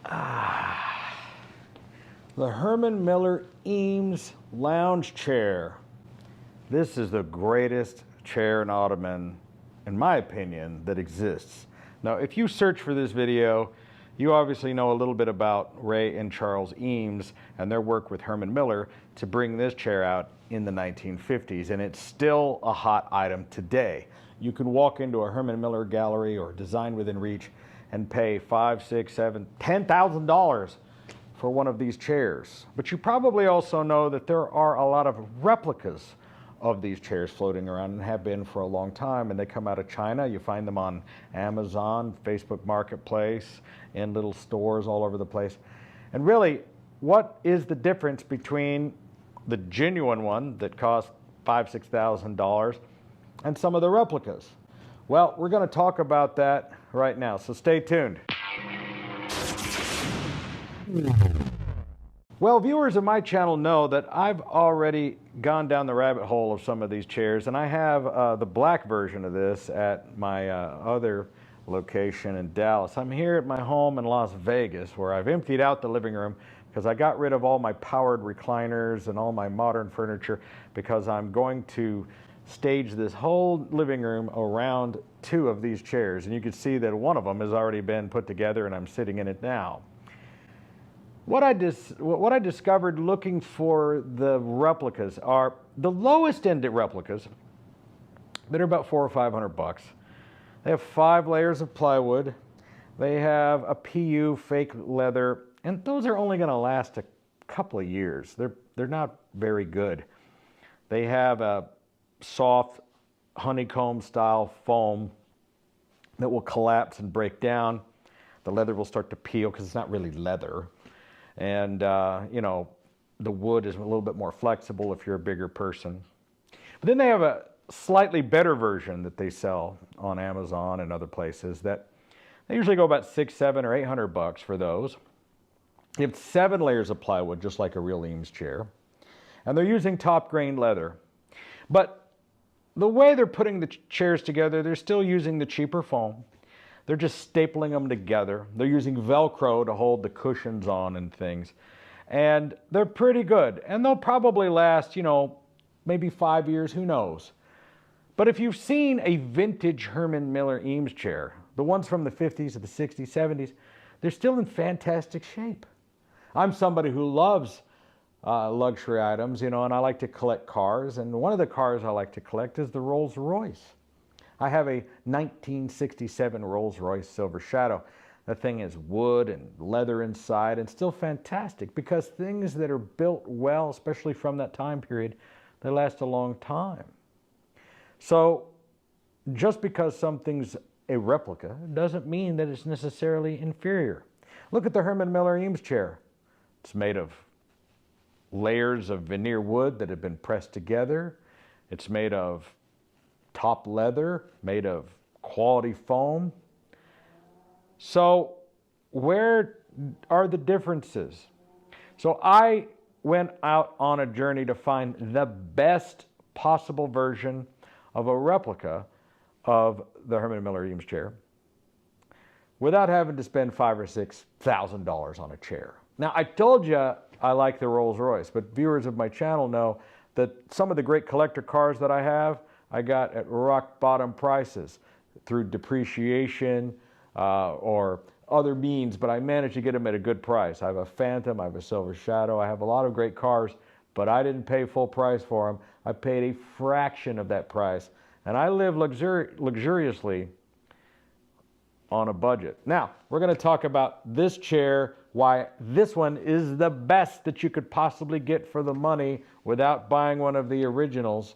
The Herman Miller IMUS Lounge Chair. This is the greatest chair and ottoman, in my opinion, that exists. Now, if you search for this video, you obviously know a little bit about Ray and Charles Eames and their work with Herman Miller to bring this chair out in the 1950s, and it's still a hot item today. You can walk into a Herman Miller gallery or Design Within Reach and pay $5,000, $6,000, $7,000, $10,000 for one of these chairs. But you probably also know that there are a lot of replicas of these chairs floating around and have been for a long time, and they come out of China. You find them on Amazon, Facebook Marketplace, in little stores all over the place. And really, what is the difference between the genuine one that costs $5,000, $6,000 and some of the replicas? Well, we're going to talk about that right now, so stay tuned. Well, viewers of my channel know that I've already gone down the rabbit hole of some of these chairs, and I have the black version of this at my other location in Dallas. I'm here at my home in Las Vegas, where I've emptied out the living room because I got rid of all my powered recliners and all my modern furniture, because I'm going to stage this whole living room around two of these chairs. And you can see that one of them has already been put together and I'm sitting in it now. What I discovered looking for the replicas are the lowest end replicas that are about $400 or $500. They have 5 layers of plywood. They have a PU fake leather, and those are only going to last a couple of years. They're not very good. They have a soft honeycomb style foam that will collapse and break down. The leather will start to peel because it's not really leather. And, you know, the wood is a little bit more flexible if you're a bigger person. But then they have a slightly better version that they sell on Amazon and other places that they usually go about $600, $700, or $800 for those. They have 7 layers of plywood, just like a real Eames chair. And they're using top grain leather. But the way they're putting the chairs together, they're still using the cheaper foam. They're just stapling them together. They're using Velcro to hold the cushions on and things. And they're pretty good. And they'll probably last, you know, maybe 5 years, who knows. But if you've seen a vintage Herman Miller Eames chair, the ones from the 50s or the 60s, 70s, they're still in fantastic shape. I'm somebody who loves luxury items, you know, and I like to collect cars. And one of the cars I like to collect is the Rolls Royce. I have a 1967 Rolls-Royce Silver Shadow. That thing is wood and leather inside and still fantastic, because things that are built well, especially from that time period, they last a long time. So just because something's a replica doesn't mean that it's necessarily inferior. Look at the Herman Miller Eames chair. It's made of layers of veneer wood that have been pressed together. It's made of top leather, made of quality foam. So where are the differences? So I went out on a journey to find the best possible version of a replica of the Herman Miller Eames chair without having to spend $5,000 or $6,000 on a chair. Now, I told you I like the Rolls Royce, but viewers of my channel know that some of the great collector cars that I have, I got at rock bottom prices through depreciation or other means, but I managed to get them at a good price. I have a Phantom, I have a Silver Shadow, I have a lot of great cars, but I didn't pay full price for them. I paid a fraction of that price, and I live luxuriously on a budget. Now, we're going to talk about this chair, why this one is the best that you could possibly get for the money without buying one of the originals.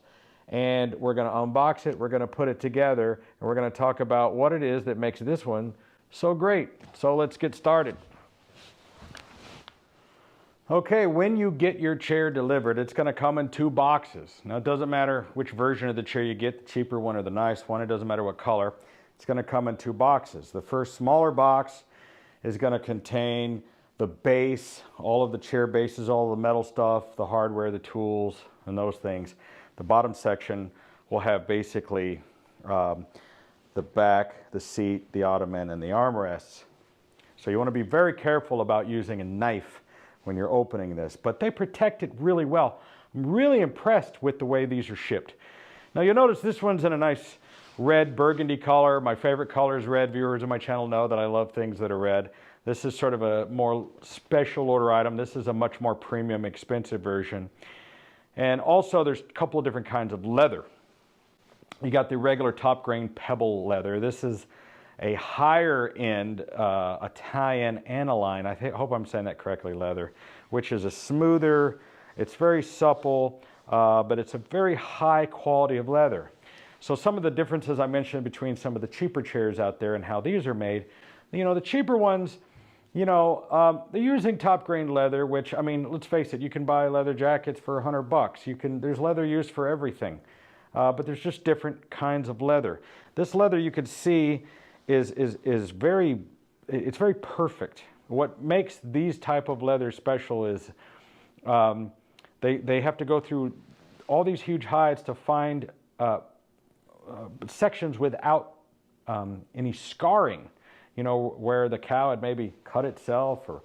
And we're going to unbox it, we're going to put it together, and we're going to talk about what it is that makes this one so great. So let's get started. Okay, when you get your chair delivered, it's going to come in 2 boxes. Now, it doesn't matter which version of the chair you get, the cheaper one or the nice one. It doesn't matter what color. It's going to come in 2 boxes. The first smaller box is going to contain the base, all of the chair bases, all the metal stuff, the hardware, the tools, and those things. The bottom section will have basically the back, the seat, the ottoman, and the armrests. So you want to be very careful about using a knife when you're opening this, but they protect it really well. I'm really impressed with the way these are shipped. Now you'll notice this one's in a nice red burgundy color. My favorite color is red. Viewers of my channel know that I love things that are red. This is sort of a more special order item. This is a much more premium, expensive version. And also there's a couple of different kinds of leather. You got the regular top grain pebble leather. This is a higher end Italian aniline, I hope I'm saying that correctly, leather, which is a smoother, it's very supple, but it's a very high quality of leather. So some of the differences I mentioned between some of the cheaper chairs out there and how these are made, you know, the cheaper ones, you know, they're using top grain leather, which, I mean, let's face it, you can buy leather jackets for $100. There's leather used for everything, but there's just different kinds of leather. This leather you can see is very perfect. What makes these type of leather special is they have to go through all these huge hides to find sections without any scarring, you know, where the cow had maybe cut itself or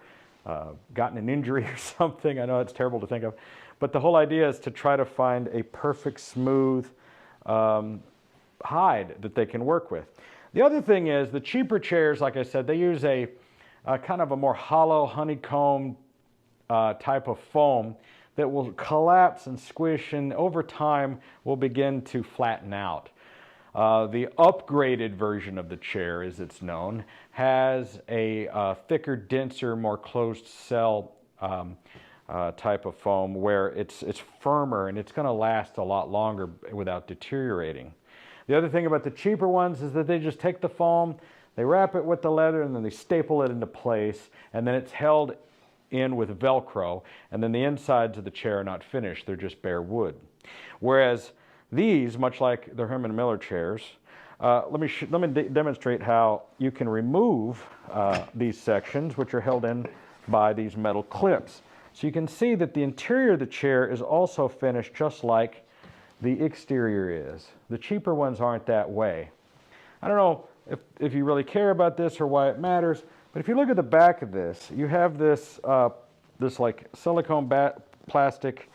gotten an injury or something. I know it's terrible to think of, but the whole idea is to try to find a perfect smooth hide that they can work with. The other thing is the cheaper chairs, like I said, they use a kind of a more hollow honeycomb type of foam that will collapse and squish and over time will begin to flatten out. The upgraded version of the chair, as it's known, has a thicker, denser, more closed cell type of foam where it's firmer and it's going to last a lot longer without deteriorating. The other thing about the cheaper ones is that they just take the foam, they wrap it with the leather, and then they staple it into place, and then it's held in with Velcro, and then the insides of the chair are not finished, they're just bare wood. Whereas these, much like the Herman Miller chairs, let me demonstrate how you can remove these sections, which are held in by these metal clips. So you can see that the interior of the chair is also finished just like the exterior is. The cheaper ones aren't that way. I don't know if you really care about this or why it matters, but if you look at the back of this, you have this this like silicone plastic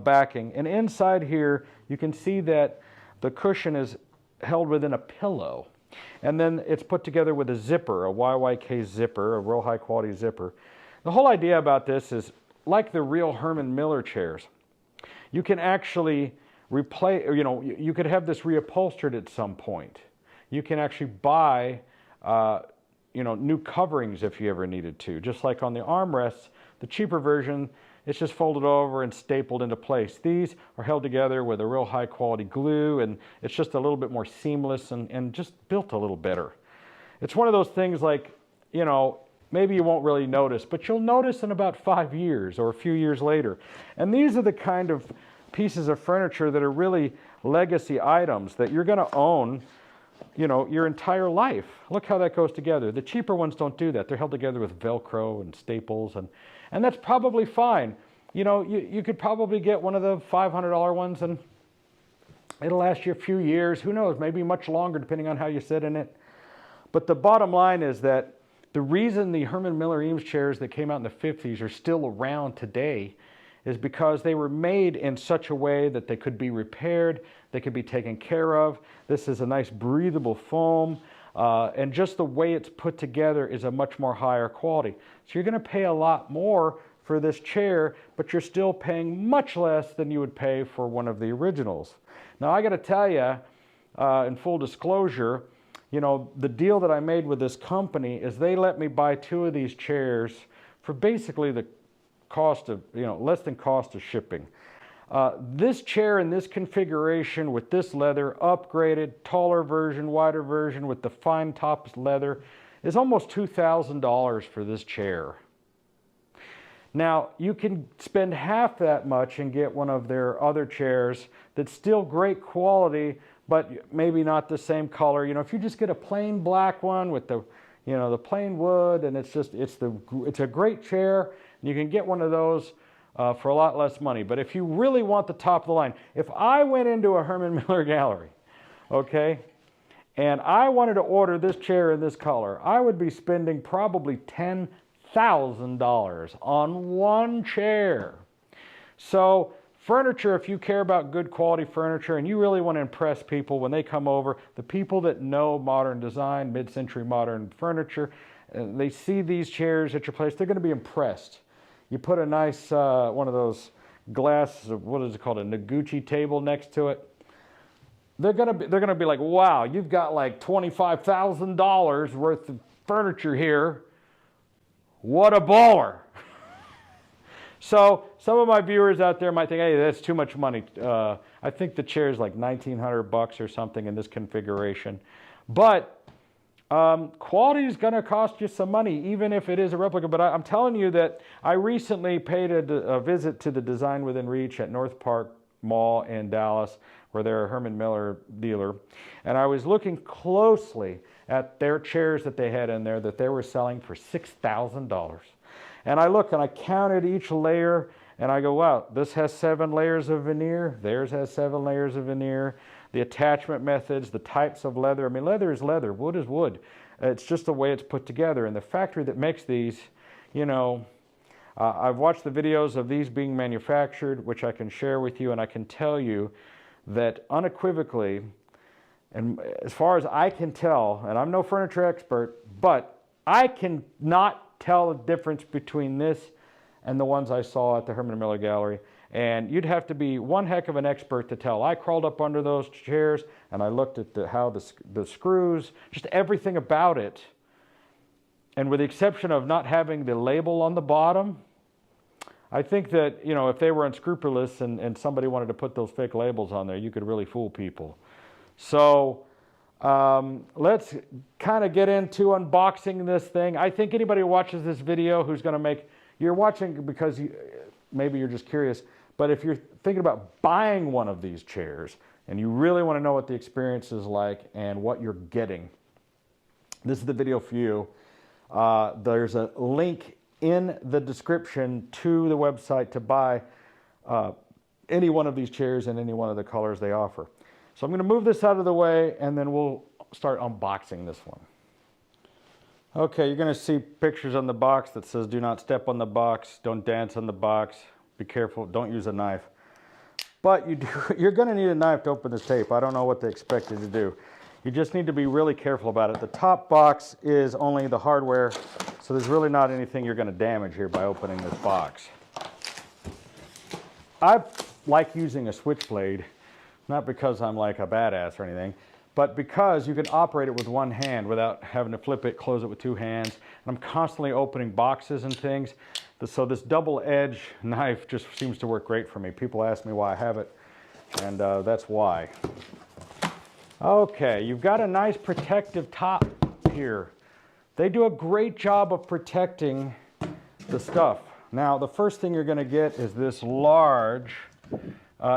backing, and inside here you can see that the cushion is held within a pillow, and then it's put together with a zipper, a YYK zipper, a real high quality zipper. The whole idea about this is like the real Herman Miller chairs. You can actually replace, you know, you could have this reupholstered at some point. You can actually buy, you know, new coverings if you ever needed to. Just like on the armrests, the cheaper version, it's just folded over and stapled into place. These are held together with a real high quality glue, and it's just a little bit more seamless and just built a little better. It's one of those things like, you know, maybe you won't really notice, but you'll notice in about 5 years or a few years later. And these are the kind of pieces of furniture that are really legacy items that you're going to own, you know, your entire life. Look how that goes together. The cheaper ones don't do that. They're held together with Velcro and staples, and that's probably fine. You know, you could probably get one of the $500 ones and it'll last you a few years. Who knows, maybe much longer depending on how you sit in it. But the bottom line is that the reason the Herman Miller Eames chairs that came out in the 50s are still around today is because they were made in such a way that they could be repaired, they could be taken care of. This is a nice breathable foam, and just the way it's put together is a much more higher quality. So you're going to pay a lot more for this chair, but you're still paying much less than you would pay for one of the originals. Now I got to tell you, in full disclosure, you know, the deal that I made with this company is they let me buy 2 of these chairs for basically the cost of, you know, less than cost of shipping. This chair in this configuration with this leather, upgraded, taller version, wider version with the fine top leather, is almost $2,000 for this chair. Now, you can spend half that much and get one of their other chairs that's still great quality, but maybe not the same color. You know, if you just get a plain black one with the, you know, the plain wood, and it's a great chair, and you can get one of those for a lot less money. But if you really want the top of the line, if I went into a Herman Miller gallery, okay, and I wanted to order this chair in this color, I would be spending probably $10,000 on one chair. So furniture, if you care about good quality furniture and you really want to impress people when they come over, the people that know modern design, mid-century modern furniture, they see these chairs at your place, they're going to be impressed. You put a nice, one of those glass, what is it called, a Noguchi table next to it. They're gonna be like, wow, you've got like $25,000 worth of furniture here. What a baller. So some of my viewers out there might think, hey, that's too much money. I think the chair is like $1,900 or something in this configuration. But quality is going to cost you some money, even if it is a replica. But I'm telling you that I recently paid a visit to the Design Within Reach at North Park Mall in Dallas, where they're a Herman Miller dealer. And I was looking closely at their chairs that they had in there that they were selling for $6,000. And I look and I counted each layer and I go, wow, this has 7 layers of veneer. Theirs has 7 layers of veneer. The attachment methods, the types of leather. I mean, leather is leather, wood is wood. It's just the way it's put together. And the factory that makes these, you know, I've watched the videos of these being manufactured, which I can share with you, and I can tell you that unequivocally, and as far as I can tell, and I'm no furniture expert, but I can not tell the difference between this and the ones I saw at the Herman Miller Gallery. And you'd have to be one heck of an expert to tell. I crawled up under those chairs and I looked at how the screws, just everything about it. And with the exception of not having the label on the bottom, I think that, you know, if they were unscrupulous and somebody wanted to put those fake labels on there, you could really fool people. So let's kind of get into unboxing this thing. I think anybody who watches this video who's going to make, you're watching because maybe you're just curious, but if you're thinking about buying one of these chairs and you really want to know what the experience is like and what you're getting, this is the video for you. There's a link in the description to the website to buy any one of these chairs in any one of the colors they offer. So I'm going to move this out of the way and then we'll start unboxing this one. Okay, you're going to see pictures on the box that says do not step on the box, don't dance on the box, be careful, don't use a knife. But you're going to need a knife to open this tape. I don't know what they expect you to do. You just need to be really careful about it. The top box is only the hardware, so there's really not anything you're going to damage here by opening this box. I like using a switchblade, not because I'm like a badass or anything, but because you can operate it with one hand without having to flip it, close it with 2 hands. And I'm constantly opening boxes and things. So this double-edged knife just seems to work great for me. People ask me why I have it, and that's why. Okay, you've got a nice protective top here. They do a great job of protecting the stuff. Now, the first thing you're going to get is this large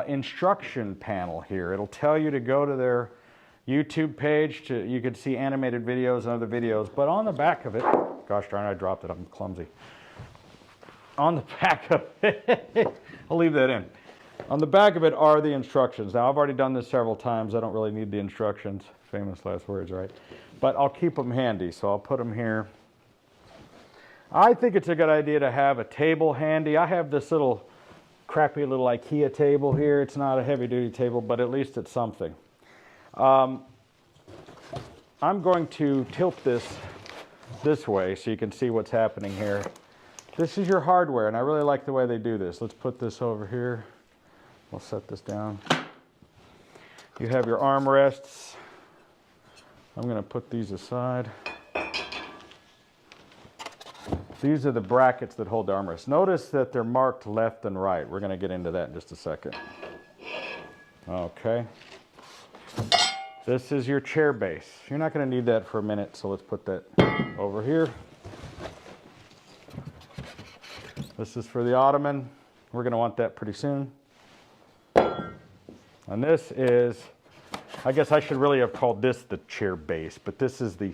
instruction panel here. It'll tell you to go to their YouTube page. You can see animated videos and other videos. But on the back of it, gosh darn, I dropped it. I'm clumsy. On the back of it, I'll leave that in. On the back of it are the instructions. Now, I've already done this several times. I don't really need the instructions. Famous last words, right? But I'll keep them handy, so I'll put them here. I think it's a good idea to have a table handy. I have this little crappy little IKEA table here. It's not a heavy-duty table, but at least it's something. I'm going to tilt this way so you can see what's happening here. This is your hardware, and I really like the way they do this. Let's put this over here. We'll set this down. You have your armrests. I'm going to put these aside. These are the brackets that hold the armrests. Notice that they're marked left and right. We're going to get into that in just a second. Okay. This is your chair base. You're not going to need that for a minute, so let's put that over here. This is for the ottoman. We're going to want that pretty soon. And this is, I guess I should really have called this the chair base, but this is the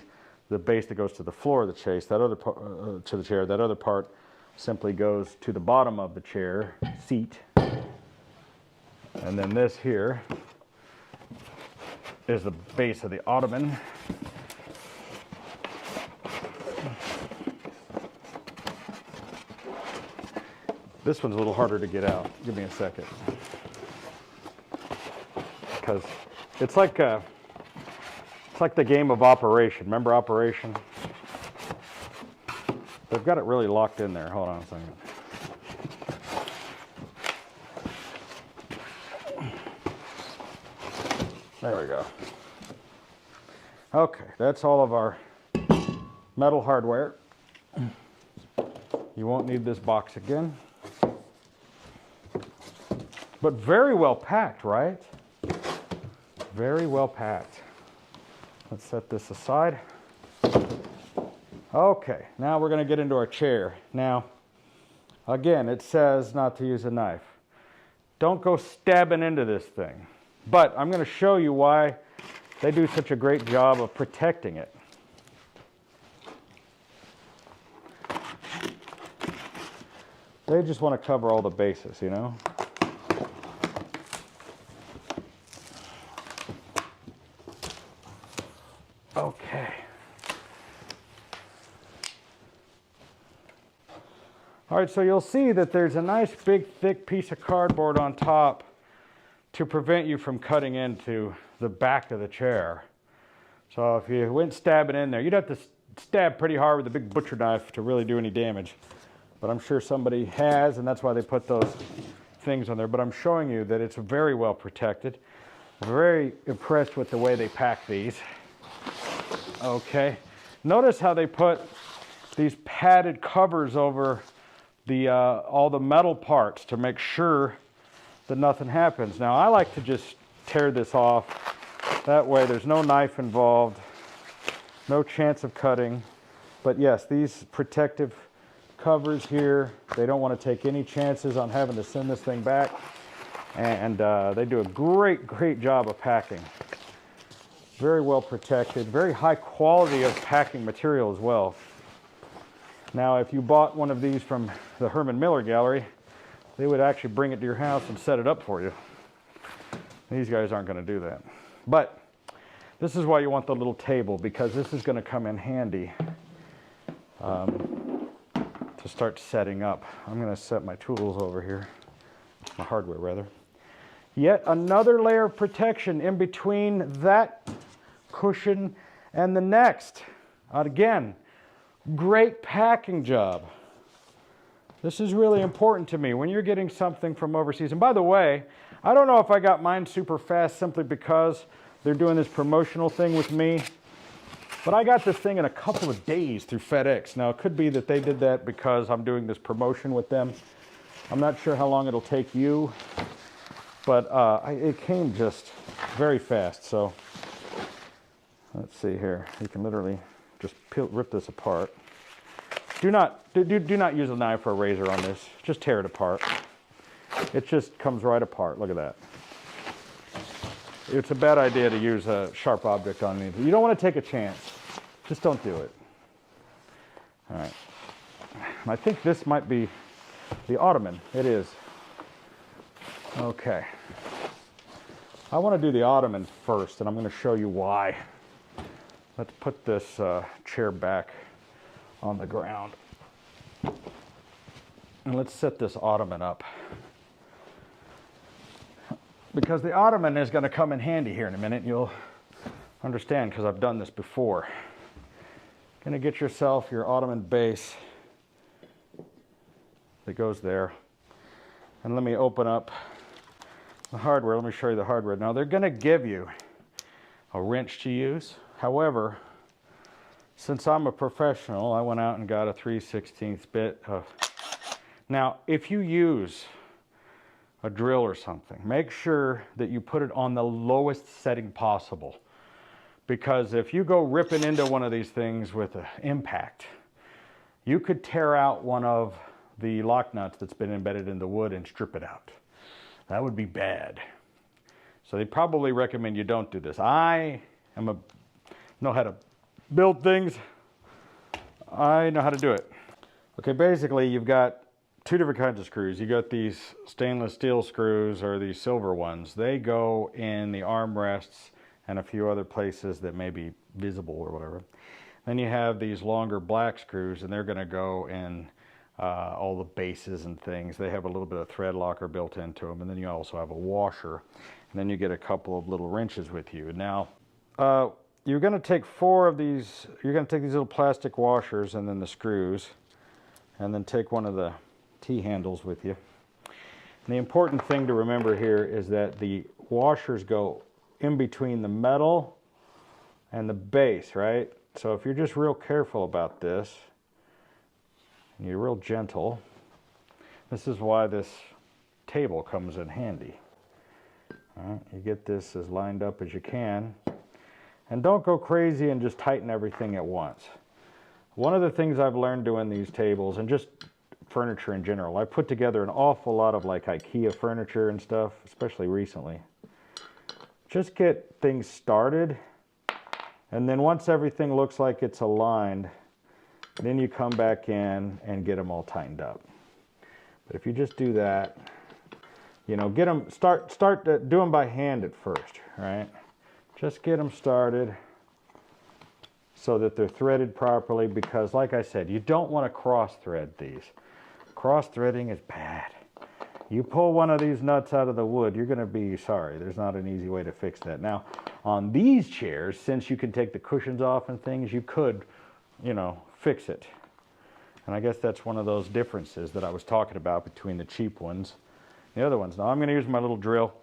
base that goes to the floor of the chair. That other part, to the chair. That other part simply goes to the bottom of the chair seat. And then this here is the base of the ottoman. This one's a little harder to get out. Give me a second. Because it's like the game of Operation. Remember Operation? They've got it really locked in there. Hold on a second. There we go. Okay, that's all of our metal hardware. You won't need this box again. But very well packed, right? Very well packed. Let's set this aside. Okay, now we're going to get into our chair. Now, again, it says not to use a knife. Don't go stabbing into this thing. But I'm going to show you why they do such a great job of protecting it. They just want to cover all the bases, you know? Okay. All right, so you'll see that there's a nice big thick piece of cardboard on top to prevent you from cutting into the back of the chair. So if you went stabbing in there, you'd have to stab pretty hard with a big butcher knife to really do any damage. But I'm sure somebody has, and that's why they put those things on there. But I'm showing you that it's very well protected. I'm very impressed with the way they pack these. Okay, notice how they put these padded covers over the all the metal parts to make sure that nothing happens. Now I like to just tear this off. That way there's no knife involved, no chance of cutting. But yes, these protective covers here, they don't want to take any chances on having to send this thing back. And they do a great job of packing. Very well protected, very high quality of packing material as well. Now, if you bought one of these from the Herman Miller Gallery, they would actually bring it to your house and set it up for you. These guys aren't going to do that. But this is why you want the little table, because this is going to come in handy to start setting up. I'm going to set my tools over here, my hardware rather. Yet another layer of protection in between that cushion and the next. Again, great packing job. This is really important to me when you're getting something from overseas. And by the way, I don't know if I got mine super fast simply because they're doing this promotional thing with me, but I got this thing in a couple of days through FedEx. Now, it could be that they did that because I'm doing this promotion with them. I'm not sure how long it'll take you, but it came just very fast. So let's see here. You can literally just rip this apart. Do not use a knife or a razor on this. Just tear it apart. It just comes right apart. Look at that. It's a bad idea to use a sharp object on anything. You don't want to take a chance. Just don't do it. All right. I think this might be the ottoman. It is. Okay. I want to do the ottoman first, and I'm going to show you why. Let's put this chair back on the ground. And let's set this ottoman up. Because the ottoman is going to come in handy here in a minute. You'll understand because I've done this before. Going to get yourself your ottoman base that goes there. And let me open up the hardware. Let me show you the hardware. Now they're going to give you a wrench to use. However, since I'm a professional, I went out and got a 3/16 bit of. Now, if you use a drill or something, make sure that you put it on the lowest setting possible. Because if you go ripping into one of these things with an impact, you could tear out one of the lock nuts that's been embedded in the wood and strip it out. That would be bad. So they probably recommend you don't do this. I know how to build things. I know how to do it. Okay, basically you've got two different kinds of screws. You got these stainless steel screws or these silver ones. They go in the armrests and a few other places that may be visible or whatever. Then you have these longer black screws, and they're going to go in all the bases and things. They have a little bit of thread locker built into them, and then you also have a washer, and then you get a couple of little wrenches with you. Now you're going to take 4 of these. You're going to take these little plastic washers and then the screws, and then take one of the T-handles with you. And the important thing to remember here is that the washers go in between the metal and the base, right? So if you're just real careful about this, and you're real gentle, this is why this table comes in handy. All right, you get this as lined up as you can, and don't go crazy and just tighten everything at once. One of the things I've learned doing these tables, and just furniture in general, I put together an awful lot of like IKEA furniture and stuff, especially recently. Just get things started, and then once everything looks like it's aligned, then you come back in and get them all tightened up. But if you just do that, you know, get them, start do them by hand at first, right? Just get them started so that they're threaded properly, because like I said, you don't want to cross thread these. Cross threading is bad. You pull one of these nuts out of the wood, you're going to be sorry. There's not an easy way to fix that. Now, on these chairs, since you can take the cushions off and things, you could, you know, fix it. And I guess that's one of those differences that I was talking about between the cheap ones and the other ones. Now, I'm going to use my little drill,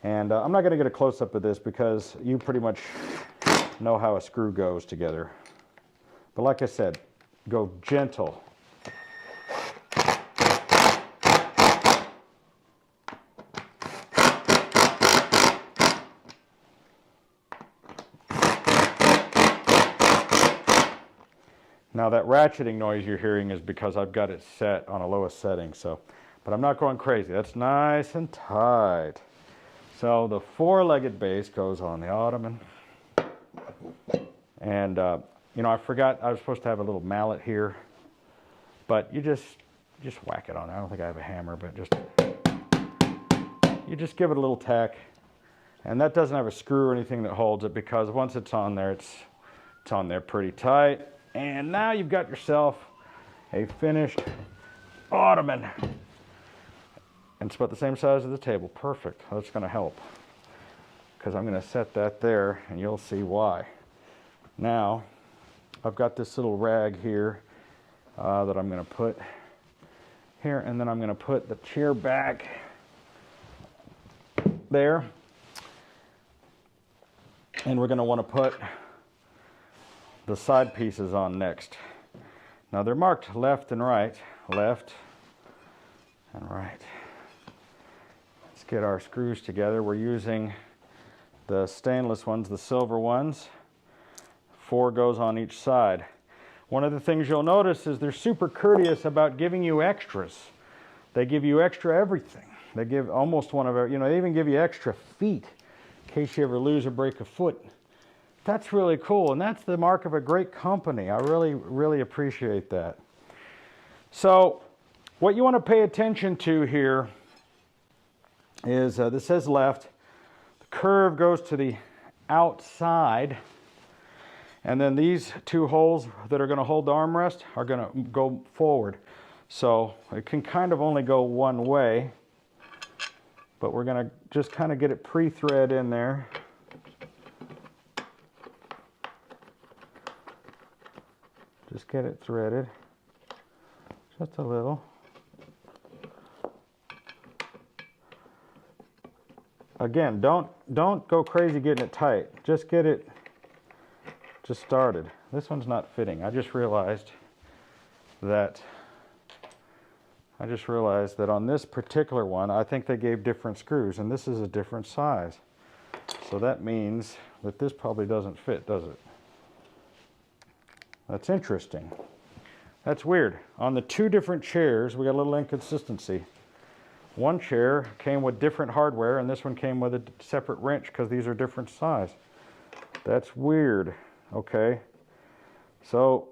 and I'm not going to get a close-up of this because you pretty much know how a screw goes together. But like I said, go gentle. Now that ratcheting noise you're hearing is because I've got it set on a lowest setting, so, but I'm not going crazy. That's nice and tight. So the 4-legged base goes on the ottoman. And, you know, I forgot I was supposed to have a little mallet here, but you just whack it on. I don't think I have a hammer, but you just give it a little tack. And that doesn't have a screw or anything that holds it, because once it's on there, it's on there pretty tight. And now you've got yourself a finished ottoman. And it's about the same size as the table. Perfect. That's going to help, because I'm going to set that there, and you'll see why. Now, I've got this little rag here that I'm going to put here, and then I'm going to put the chair back there. And we're going to want to put the side pieces on next. Now they're marked left and right, left and right. Let's get our screws together. We're using the stainless ones, the silver ones. 4 goes on each side. One of the things you'll notice is they're super courteous about giving you extras. They give you extra everything. They give almost one of our, you know, they even give you extra feet in case you ever lose or break a foot. That's really cool, and that's the mark of a great company. I really, really appreciate that. So what you want to pay attention to here is, this says left. The curve goes to the outside, and then these 2 holes that are going to hold the armrest are going to go forward. So it can kind of only go one way, but we're going to just kind of get it pre-thread in there. Just get it threaded, just a little. Again, don't go crazy getting it tight. Just get it just started. This one's not fitting. I just realized that on this particular one, I think they gave different screws, and this is a different size. So that means that this probably doesn't fit, does it? That's interesting. That's weird. On the 2 different chairs, we got a little inconsistency. One chair came with different hardware, and this one came with a separate wrench because these are different size. That's weird. Okay. So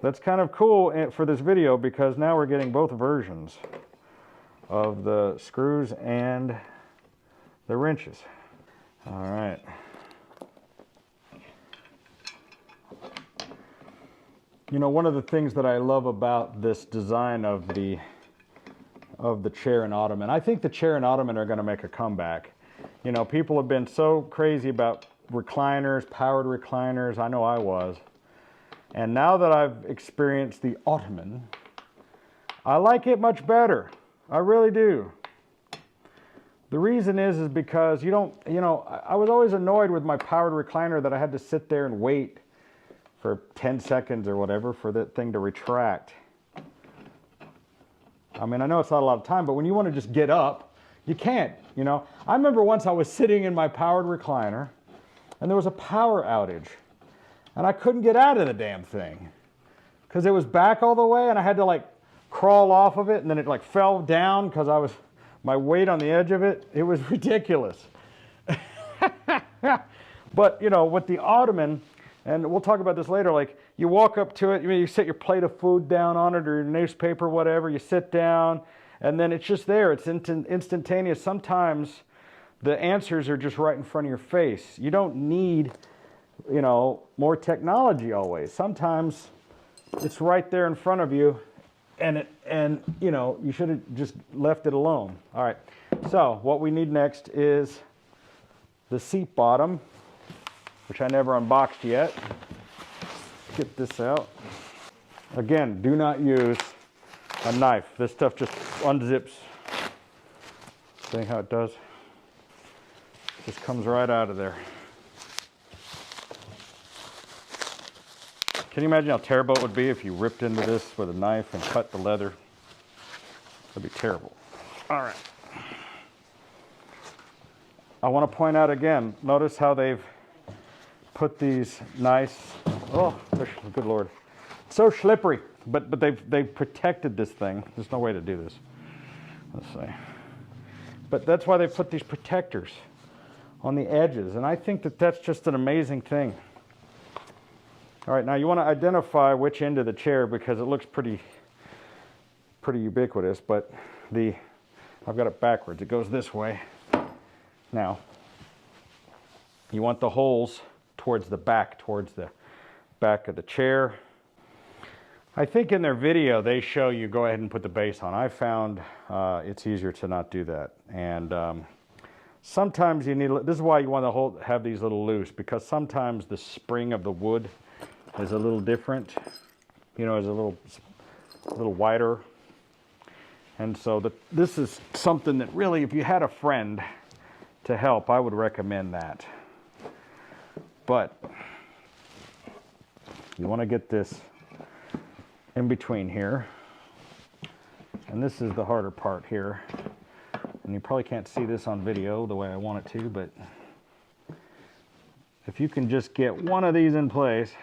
that's kind of cool for this video, because now we're getting both versions of the screws and the wrenches. All right. You know, one of the things that I love about this design of the chair and ottoman, I think the chair and ottoman are going to make a comeback. You know, people have been so crazy about recliners, powered recliners. I know I was. And now that I've experienced the ottoman, I like it much better. I really do. The reason is because you don't, you know, I was always annoyed with my powered recliner that I had to sit there and wait for 10 seconds or whatever for that thing to retract. I mean, I know it's not a lot of time, but when you want to just get up, you can't, you know. I remember once I was sitting in my powered recliner and there was a power outage and I couldn't get out of the damn thing because it was back all the way and I had to like crawl off of it, and then it like fell down because I was my weight on the edge of it. It was ridiculous. But you know, with the ottoman, and we'll talk about this later, like you walk up to it, you set your plate of food down on it or your newspaper, whatever, you sit down and then it's just there. It's instantaneous. Sometimes the answers are just right in front of your face. You don't need, you know, more technology always. Sometimes it's right there in front of you. And you know, you should have just left it alone. All right, so what we need next is the seat bottom, which I never unboxed yet. Get this out. Again, do not use a knife. This stuff just unzips. See how it does? Just comes right out of there. Can you imagine how terrible it would be if you ripped into this with a knife and cut the leather? That'd be terrible. All right. I want to point out again, notice how they've put these nice, oh, good Lord. So slippery, but they've protected this thing. There's no way to do this. Let's see. But that's why they put these protectors on the edges, and I think that that's just an amazing thing. All right, now you want to identify which end of the chair because it looks pretty ubiquitous, but I've got it backwards. It goes this way. Now, you want the holes towards the back of the chair. I think in their video they show you go ahead and put the base on. I found it's easier to not do that, and sometimes you need. This is why you want to have these little loose, because sometimes the spring of the wood is a little different, you know, is a little wider. And so this is something that really, if you had a friend to help, I would recommend that. But you want to get this in between here. And this is the harder part here. And you probably can't see this on video the way I want it to, but if you can just get one of these in place,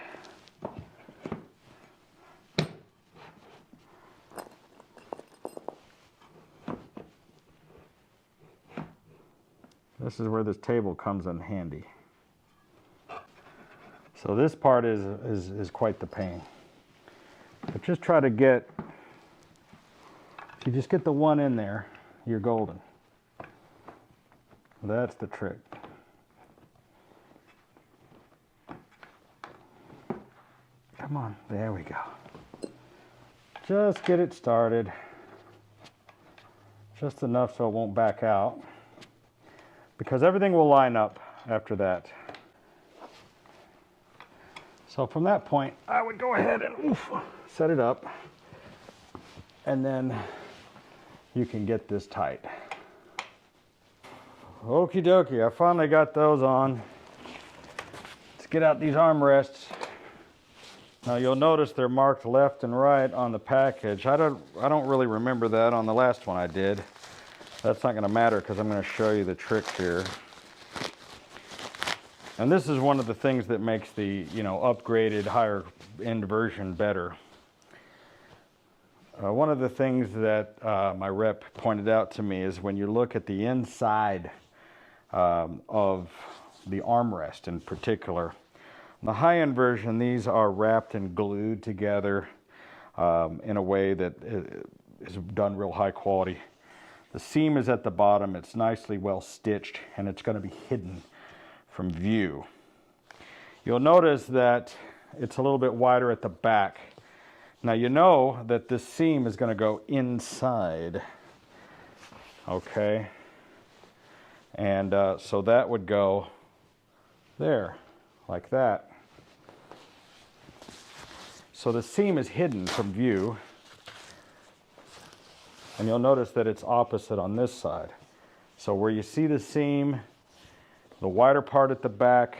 this is where this table comes in handy. So this part is quite the pain. But just try to get, if you just get the one in there, you're golden. That's the trick. Come on, there we go. Just get it started. Just enough so it won't back out, because everything will line up after that. So from that point, I would go ahead and set it up, and then you can get this tight. Okie dokie, I finally got those on. Let's get out these armrests. Now you'll notice they're marked left and right on the package. I don't really remember that on the last one I did. That's not going to matter because I'm going to show you the trick here. And this is one of the things that makes the, you know, upgraded higher end version better. One of the things that my rep pointed out to me is when you look at the inside of the armrest in particular, the high-end version, these are wrapped and glued together in a way that is done real high quality. The seam is at the bottom, it's nicely well stitched, and it's going to be hidden from view. You'll notice that it's a little bit wider at the back. Now you know that this seam is going to go inside, okay? And so that would go there, like that. So the seam is hidden from view, and you'll notice that it's opposite on this side. So where you see the seam, the wider part at the back,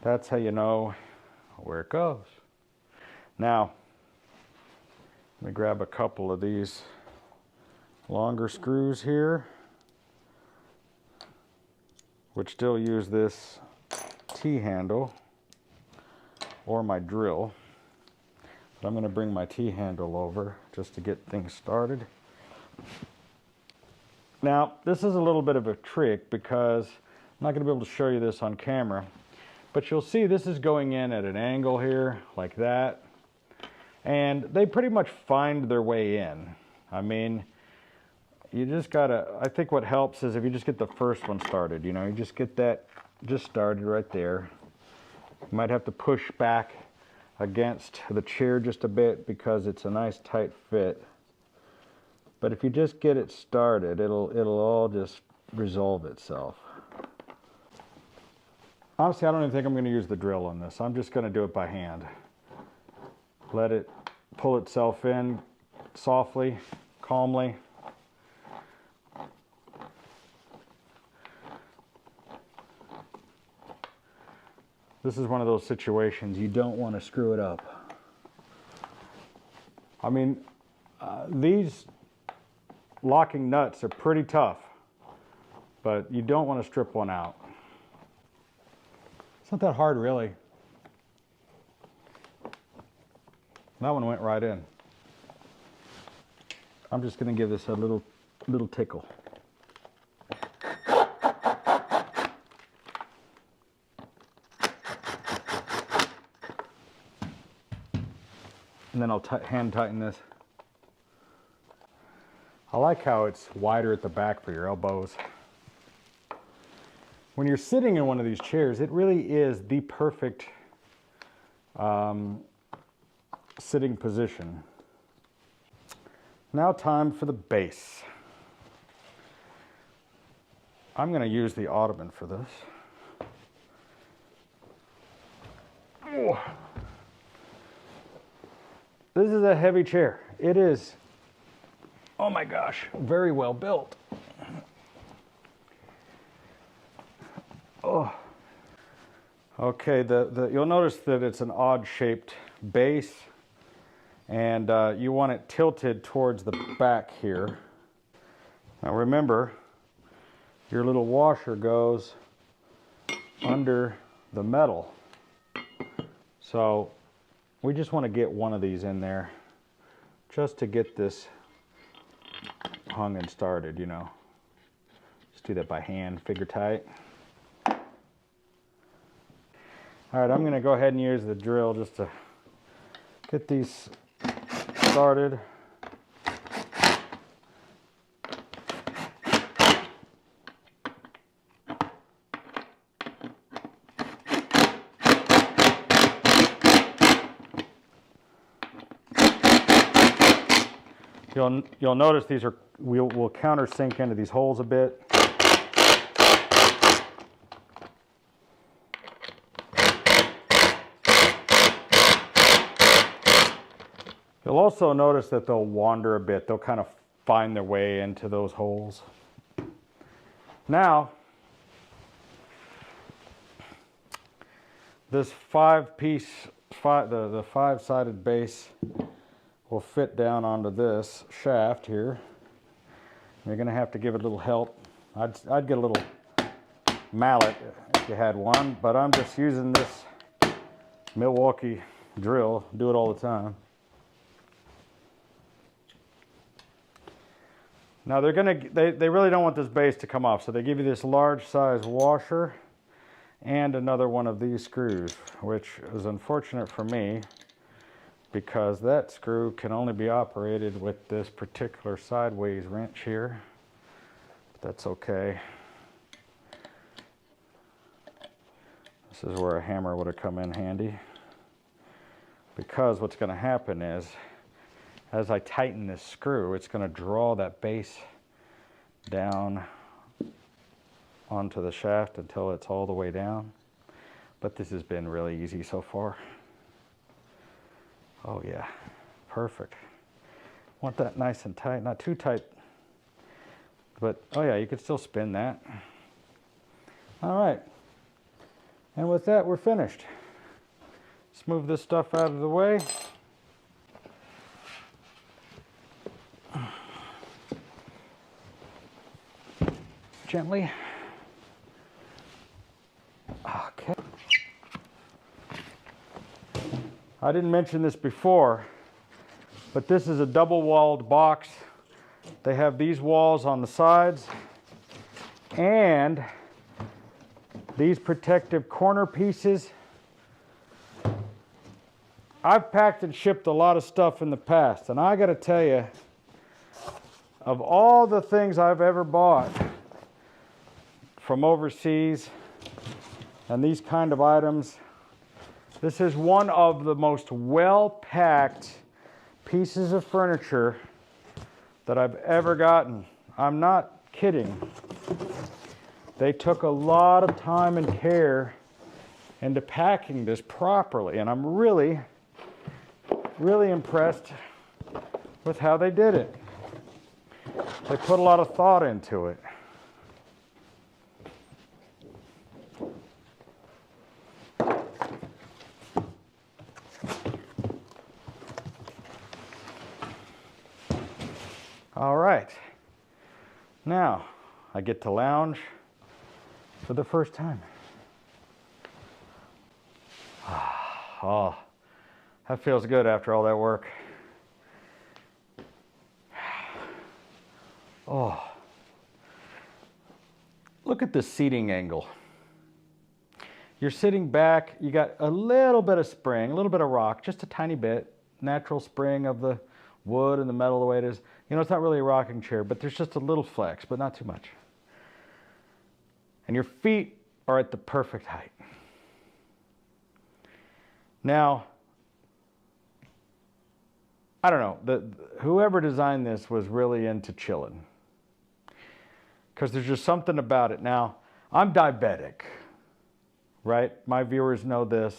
that's how you know where it goes. Now, let me grab a couple of these longer screws here, which still use this T-handle or my drill. But I'm going to bring my T-handle over just to get things started. Now, this is a little bit of a trick because I'm not going to be able to show you this on camera, but you'll see this is going in at an angle here, like that. And they pretty much find their way in. I mean, you just gotta, I think what helps is if you just get the first one started, you know, you just get that just started right there. You might have to push back against the chair just a bit because it's a nice tight fit. But if you just get it started, it'll all just resolve itself. Honestly, I don't even think I'm going to use the drill on this. I'm just going to do it by hand. Let it pull itself in softly, calmly. This is one of those situations you don't want to screw it up. I mean, these locking nuts are pretty tough, but you don't want to strip one out. It's not that hard, really. That one went right in. I'm just going to give this a little tickle. And then I'll hand tighten this. I like how it's wider at the back for your elbows. When you're sitting in one of these chairs, it really is the perfect sitting position. Now time for the base. I'm going to use the ottoman for this. Oh. This is a heavy chair. It is, oh my gosh, very well built. Oh. Okay, you'll notice that it's an odd shaped base, and you want it tilted towards the back here. Now remember, your little washer goes under the metal. So we just want to get one of these in there just to get this hung and started, you know. Just do that by hand, figure tight. All right, I'm going to go ahead and use the drill just to get these started. You'll notice these are, we'll countersink into these holes a bit. You'll also notice that they'll wander a bit. They'll kind of find their way into those holes. Now, this the five-sided base will fit down onto this shaft here. You're going to have to give it a little help. I'd get a little mallet if you had one, but I'm just using this Milwaukee drill. Do it all the time. Now they really don't want this base to come off, so they give you this large size washer and another one of these screws, which is unfortunate for me because that screw can only be operated with this particular sideways wrench here. But that's okay. This is where a hammer would have come in handy. because what's going to happen is, as I tighten this screw, it's going to draw that base down onto the shaft until it's all the way down. But this has been really easy so far. Oh yeah, perfect. Want that nice and tight, not too tight, but oh yeah, you could still spin that. All right, and with that, we're finished. Let's move this stuff out of the way. Gently. Okay. I didn't mention this before, but this is a double-walled box. They have these walls on the sides and these protective corner pieces. I've packed and shipped a lot of stuff in the past, and I got to tell you, of all the things I've ever bought from overseas and these kind of items, this is one of the most well-packed pieces of furniture that I've ever gotten. I'm not kidding. They took a lot of time and care into packing this properly, and I'm really, really impressed with how they did it. They put a lot of thought into it. All right, now I get to lounge for the first time. Oh, that feels good after all that work. Oh, look at this seating angle. You're sitting back, you got a little bit of spring, a little bit of rock, just a tiny bit, natural spring of the wood and the metal the way it is. You know, it's not really a rocking chair, but there's just a little flex, but not too much. And your feet are at the perfect height. Now, I don't know, whoever designed this was really into chilling, because there's just something about it. Now, I'm diabetic, right? My viewers know this.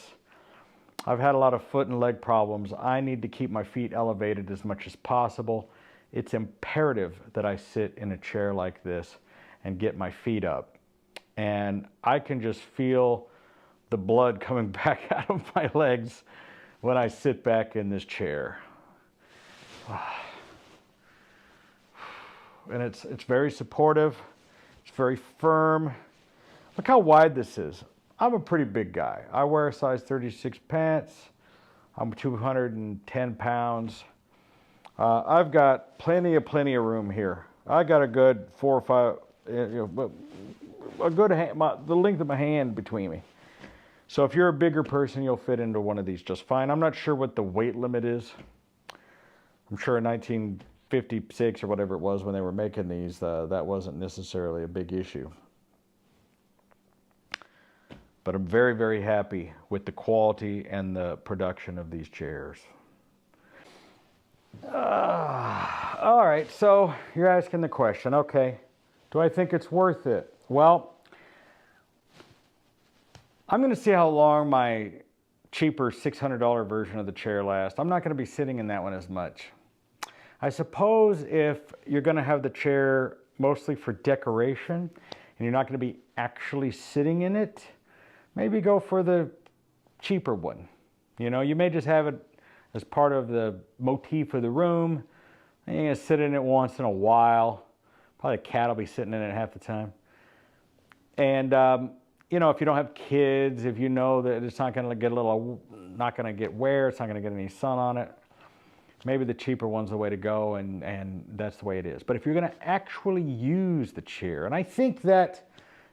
I've had a lot of foot and leg problems. I need to keep my feet elevated as much as possible. It's imperative that I sit in a chair like this and get my feet up. And I can just feel the blood coming back out of my legs when I sit back in this chair. And it's very supportive. It's very firm. Look how wide this is. I'm a pretty big guy. I wear a size 36 pants. I'm 210 pounds. I've got plenty of room here. I got a good 4 or 5, a good the length of my hand between me. So if you're a bigger person, you'll fit into one of these just fine. I'm not sure what the weight limit is. I'm sure in 1956 or whatever it was when they were making these, that wasn't necessarily a big issue. But I'm very, very happy with the quality and the production of these chairs. All right, so you're asking the question, okay, do I think it's worth it? Well, I'm going to see how long my cheaper $600 version of the chair lasts. I'm not going to be sitting in that one as much. I suppose if you're going to have the chair mostly for decoration and you're not going to be actually sitting in it, maybe go for the cheaper one. You know, you may just have it as part of the motif of the room. And you're going to sit in it once in a while. Probably a cat will be sitting in it half the time. And, you know, if you don't have kids, if you know that it's not going to get not going to get wear, it's not going to get any sun on it, maybe the cheaper one's the way to go, and that's the way it is. But if you're going to actually use the chair, and I think that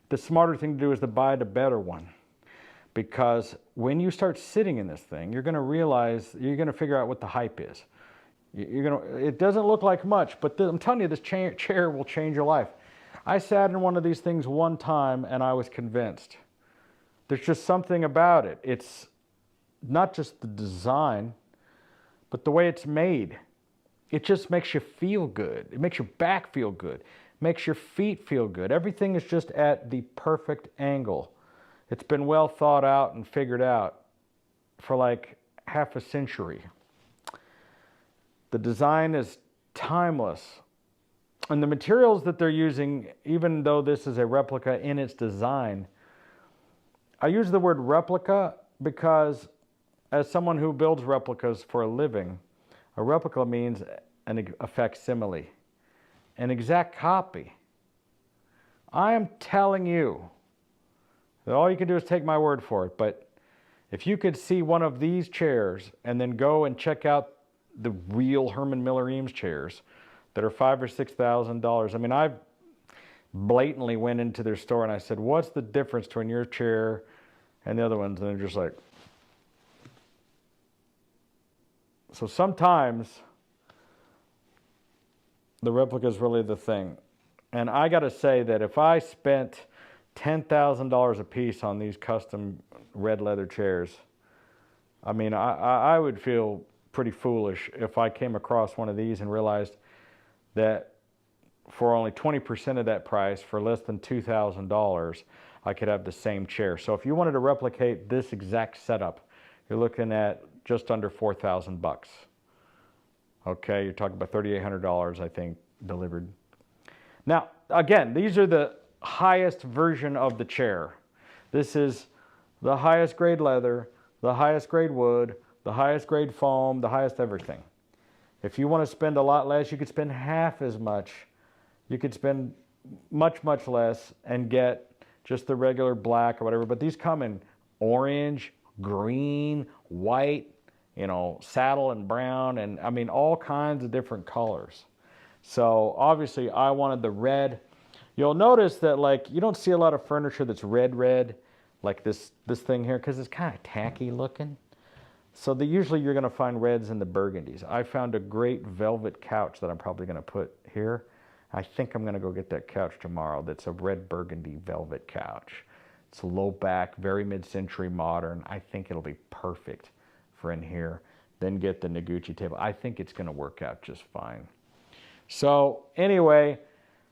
the smarter thing to do is to buy the better one. Because when you start sitting in this thing, you're going to realize, you're going to figure out what the hype is. It doesn't look like much, but I'm telling you, this chair will change your life. I sat in one of these things one time and I was convinced. There's just something about it. not just the design, but the way it's made. It just makes you feel good. It makes your back feel good. Makes your feet feel good. Everything is just at the perfect angle. It's been well thought out and figured out for like half a century. The design is timeless. And the materials that they're using, even though this is a replica in its design, I use the word replica because as someone who builds replicas for a living, a replica means a facsimile, an exact copy. I am telling you that all you can do is take my word for it, but if you could see one of these chairs and then go and check out the real Herman Miller Eames chairs that are $5,000 or $6,000. I mean, I blatantly went into their store and I said, what's the difference between your chair and the other ones? And they're just like, so sometimes the replica is really the thing. And I got to say that if I spent $10,000 a piece on these custom red leather chairs, I mean, I would feel pretty foolish if I came across one of these and realized that for only 20% of that price, for less than $2,000, I could have the same chair. So if you wanted to replicate this exact setup, you're looking at just under $4,000. Okay, you're talking about $3,800, I think, delivered. Now, again, these are the highest version of the chair. This is the highest grade leather, the highest grade wood, the highest grade foam, the highest everything. If you want to spend a lot less, you could spend half as much. You could spend much, much less and get just the regular black or whatever. But these come in orange, green, white, you know, saddle and brown, and I mean all kinds of different colors. So obviously I wanted the red. You'll notice that like you don't see a lot of furniture that's red, like this thing here, because it's kind of tacky looking. So usually you're going to find reds in the burgundies. I found a great velvet couch that I'm probably going to put here. I think I'm going to go get that couch tomorrow. That's a red burgundy velvet couch. It's low back, very mid-century modern. I think it'll be perfect for in here. Then get the Noguchi table. I think it's going to work out just fine. So anyway,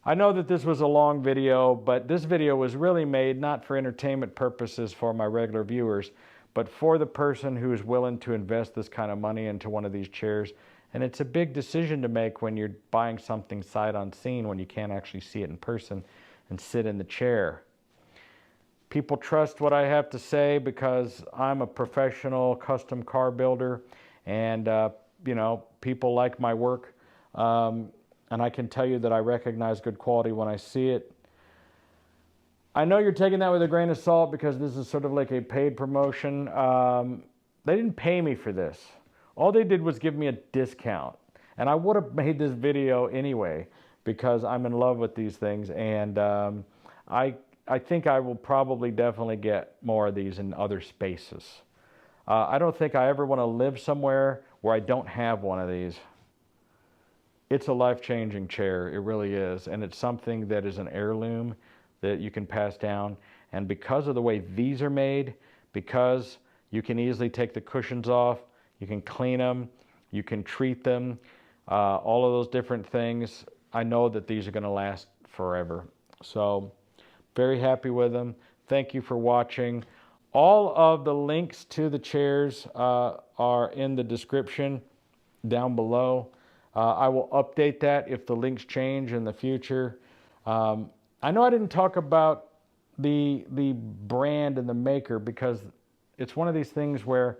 I know that this was a long video, but this video was really made not for entertainment purposes for my regular viewers, but for the person who is willing to invest this kind of money into one of these chairs. And it's a big decision to make when you're buying something sight unseen, when you can't actually see it in person and sit in the chair. People trust what I have to say because I'm a professional custom car builder, and you know, people like my work. And I can tell you that I recognize good quality when I see it. I know you're taking that with a grain of salt because this is sort of like a paid promotion. They didn't pay me for this. All they did was give me a discount. And I would have made this video anyway because I'm in love with these things. And I think I will probably definitely get more of these in other spaces. I don't think I ever want to live somewhere where I don't have one of these. It's a life-changing chair, it really is, and it's something that is an heirloom that you can pass down. And because of the way these are made, because you can easily take the cushions off, you can clean them, you can treat them, all of those different things, I know that these are going to last forever. So, very happy with them. Thank you for watching. All of the links to the chairs are in the description down below. I will update that if the links change in the future. I know I didn't talk about the brand and the maker because it's one of these things where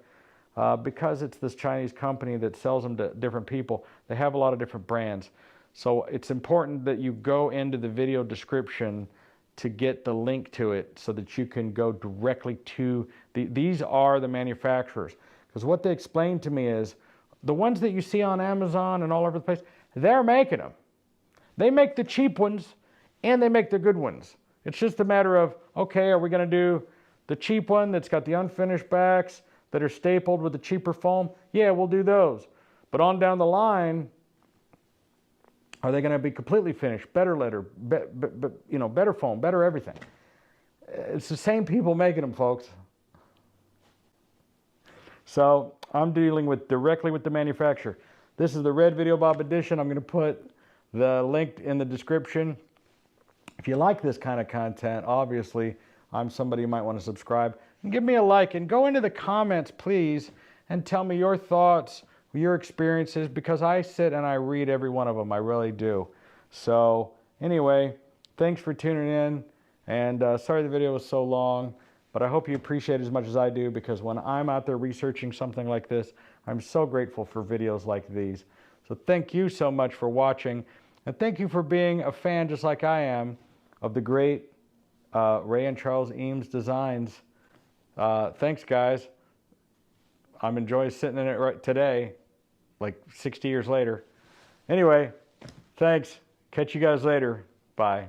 because it's this Chinese company that sells them to different people, they have a lot of different brands. So it's important that you go into the video description to get the link to it so that you can go directly to these are the manufacturers. Because what they explained to me is the ones that you see on Amazon and all over the place, they're making them. They make the cheap ones and they make the good ones. It's just a matter of, okay, are we going to do the cheap one that's got the unfinished backs that are stapled with the cheaper foam? Yeah, we'll do those. But on down the line, are they going to be completely finished, better leather, better foam, better everything? It's the same people making them, folks. So I'm dealing directly with the manufacturer. This is the Red Video Bob edition. I'm going to put the link in the description. If you like this kind of content, obviously, I'm somebody you might want to subscribe. And give me a like and go into the comments, please, and tell me your thoughts, your experiences, because I sit and I read every one of them. I really do. So anyway, thanks for tuning in. And sorry the video was so long, but I hope you appreciate it as much as I do, because when I'm out there researching something like this, I'm so grateful for videos like these. So thank you so much for watching. And thank you for being a fan, just like I am, of the great Ray and Charles Eames designs. Thanks, guys. I'm enjoying sitting in it right today, like 60 years later. Anyway, thanks. Catch you guys later. Bye.